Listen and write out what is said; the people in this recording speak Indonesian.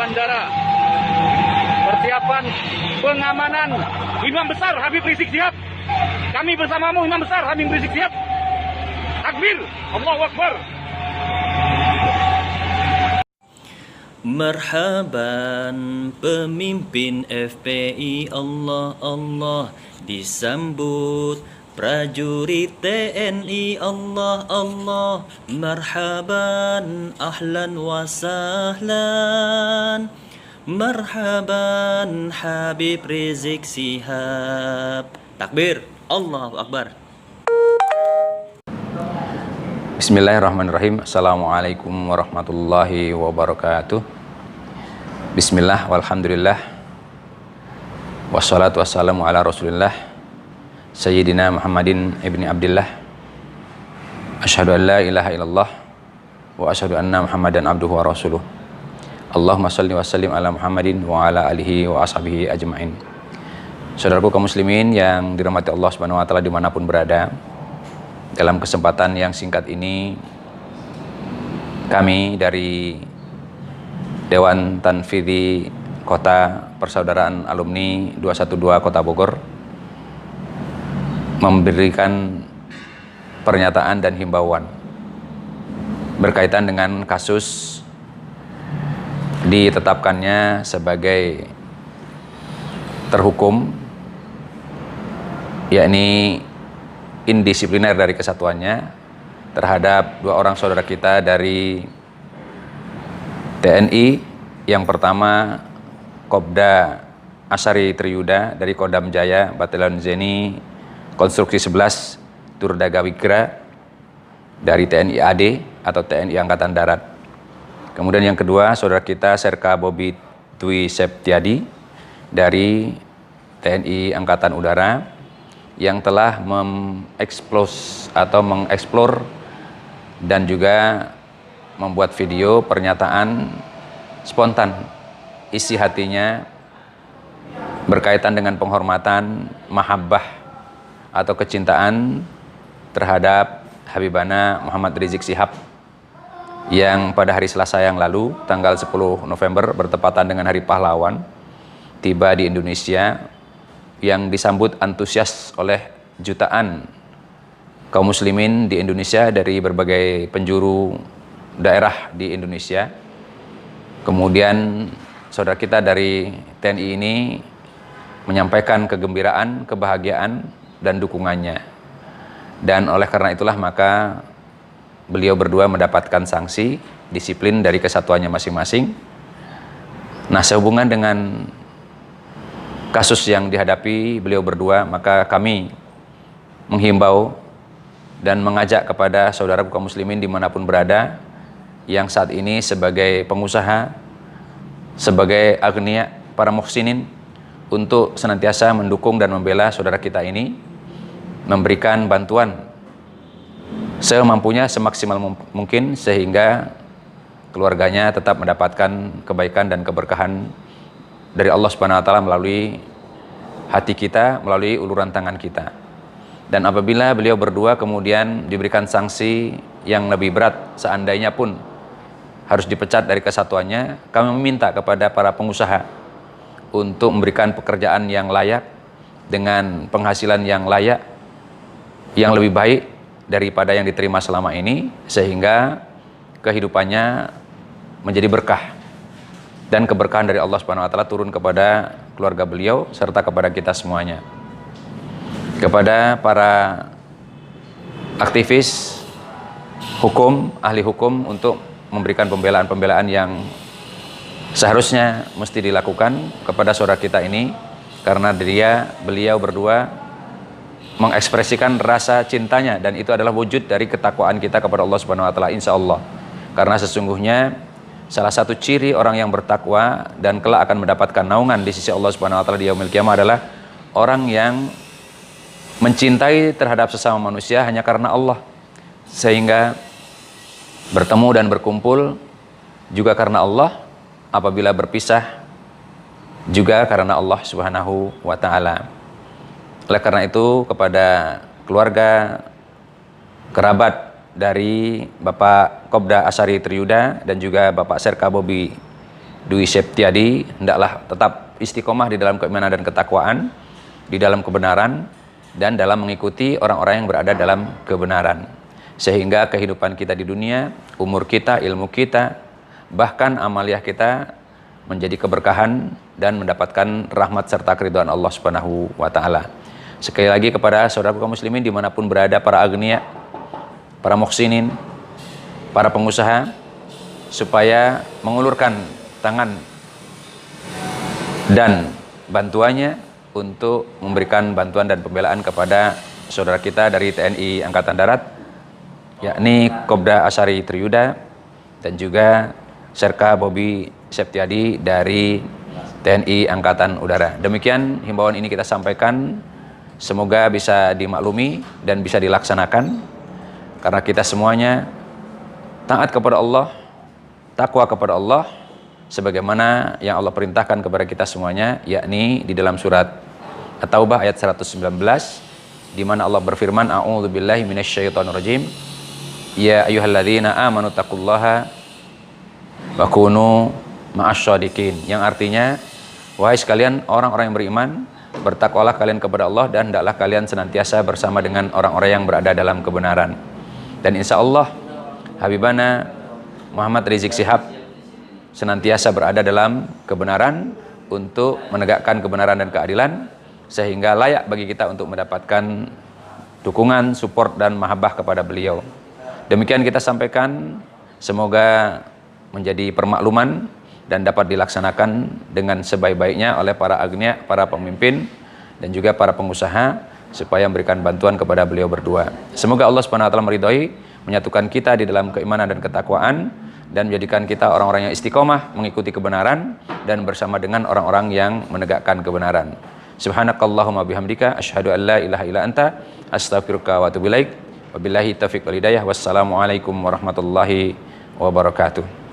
bandara. Persiapan pengamanan Imam Besar Habib Rizik Syihab. Kami bersamamu Imam Besar Habib Rizik Syihab. Takbir, Allahu Akbar. Marhaban pemimpin FPI, Allah Allah disambut prajurit TNI, Allah Allah. Marhaban ahlan wa sahlan, marhaban Habib Rizik Syihab. Takbir, Allahu Akbar. Bismillahirrahmanirrahim. Assalamualaikum warahmatullahi wabarakatuh. Bismillah, walhamdulillah, wassalatu wassalamu ala rasulillah Sayyidina Muhammadin ibni Abdillah. Asyhadu an la ilaha illallah wa asyhadu anna Muhammadan abduhu wa rasuluh. Allahumma salli wa sallim ala Muhammadin wa ala alihi wa ashabihi ajma'in. Saudaraku kaum muslimin yang dirahmati Allah Subhanahu wa taala dimanapun berada, dalam kesempatan yang singkat ini kami dari Dewan Tanfidhi Kota Persaudaraan Alumni 212 Kota Bogor memberikan pernyataan dan himbauan berkaitan dengan kasus ditetapkannya sebagai terhukum, yakni indisipliner dari kesatuannya terhadap dua orang saudara kita dari TNI. Yang pertama Kopda Asyari Triyuda dari Kodam Jaya Batalion Zeni Konstruksi 11 Turdaga Wigra dari TNI AD atau TNI Angkatan Darat. Kemudian yang kedua saudara kita Serka Bobi Dwi Septiadi dari TNI Angkatan Udara yang telah mengeksplor dan juga membuat video pernyataan spontan isi hatinya berkaitan dengan penghormatan, mahabbah atau kecintaan terhadap Habibana Muhammad Rizik Syihab yang pada hari Selasa yang lalu tanggal 10 November bertepatan dengan Hari Pahlawan tiba di Indonesia, yang disambut antusias oleh jutaan kaum muslimin di Indonesia dari berbagai penjuru daerah di Indonesia. Kemudian saudara kita dari TNI ini menyampaikan kegembiraan, kebahagiaan dan dukungannya. Dan oleh karena itulah maka beliau berdua mendapatkan sanksi disiplin dari kesatuannya masing-masing. Nah, sehubungan dengan kasus yang dihadapi beliau berdua, maka kami menghimbau dan mengajak kepada saudara kaum muslimin dimanapun berada yang saat ini sebagai pengusaha, sebagai agniya, para muhsinin, untuk senantiasa mendukung dan membela saudara kita ini, memberikan bantuan semampunya, semaksimal mungkin, sehingga keluarganya tetap mendapatkan kebaikan dan keberkahan dari Allah Subhanahu wa taala melalui hati kita, melalui uluran tangan kita. Dan apabila beliau berdua kemudian diberikan sanksi yang lebih berat, seandainya pun harus dipecat dari kesatuannya, kami meminta kepada para pengusaha untuk memberikan pekerjaan yang layak dengan penghasilan yang layak, yang lebih baik daripada yang diterima selama ini, sehingga kehidupannya menjadi berkah dan keberkahan dari Allah Subhanahu wa taala turun kepada keluarga beliau serta kepada kita semuanya. Kepada para aktivis hukum, ahli hukum, untuk memberikan pembelaan-pembelaan yang seharusnya mesti dilakukan kepada saudara kita ini, karena beliau berdua mengekspresikan rasa cintanya, dan itu adalah wujud dari ketakwaan kita kepada Allah Subhanahu wa taala, insya Allah. Karena sesungguhnya salah satu ciri orang yang bertakwa dan kelak akan mendapatkan naungan di sisi Allah Subhanahu wa taala di yaumil qiyamah adalah orang yang mencintai terhadap sesama manusia hanya karena Allah, sehingga bertemu dan berkumpul juga karena Allah, apabila berpisah juga karena Allah Subhanahu wa taala. Oleh karena itu, kepada keluarga, kerabat dari Bapak Kopda Asyari Triyuda dan juga Bapak Serka Bobi Dwi Septiadi hendaklah tetap istiqomah di dalam keimanan dan ketakwaan, di dalam kebenaran, dan dalam mengikuti orang-orang yang berada dalam kebenaran. Sehingga kehidupan kita di dunia, umur kita, ilmu kita, bahkan amaliah kita menjadi keberkahan dan mendapatkan rahmat serta keridhaan Allah Subhanahu wa taala. Sekali lagi kepada saudara kaum muslimin dimanapun berada, para agniya, para muhsinin, para pengusaha, supaya mengulurkan tangan dan bantuannya untuk memberikan bantuan dan pembelaan kepada saudara kita dari TNI Angkatan Darat, yakni Kopda Asari Triyuda dan juga Serka Bobi Septiadi dari TNI Angkatan Udara. Demikian himbauan ini kita sampaikan, semoga bisa dimaklumi dan bisa dilaksanakan, karena kita semuanya taat kepada Allah, takwa kepada Allah, sebagaimana yang Allah perintahkan kepada kita semuanya, yakni di dalam surat At-Taubah ayat 119, di mana Allah berfirman, a'udzubillahi minasyaitonirrajim, ya ayyuhalladzina amanu taqullaha wa kunu ma'asyadiqin, yang artinya, wahai sekalian orang-orang yang beriman, bertakwalah kalian kepada Allah dan hendaklah kalian senantiasa bersama dengan orang-orang yang berada dalam kebenaran. Dan insya Allah Habibana Muhammad Rizik Syihab senantiasa berada dalam kebenaran untuk menegakkan kebenaran dan keadilan, sehingga layak bagi kita untuk mendapatkan dukungan, support, dan mahabbah kepada beliau. Demikian kita sampaikan, semoga menjadi permakluman dan dapat dilaksanakan dengan sebaik-baiknya oleh para agniya, para pemimpin, dan juga para pengusaha, supaya memberikan bantuan kepada beliau berdua. Semoga Allah Subhanahu wa taala meridhai, menyatukan kita di dalam keimanan dan ketakwaan, dan menjadikan kita orang-orang yang istiqomah mengikuti kebenaran dan bersama dengan orang-orang yang menegakkan kebenaran. Subhanakallahumma bihamdika asyhadu an la ilaha illa anta astaghfiruka wa atubu ilaik. Wabillahi taufiq wal hidayah. Wassalamualaikum warahmatullahi wabarakatuh.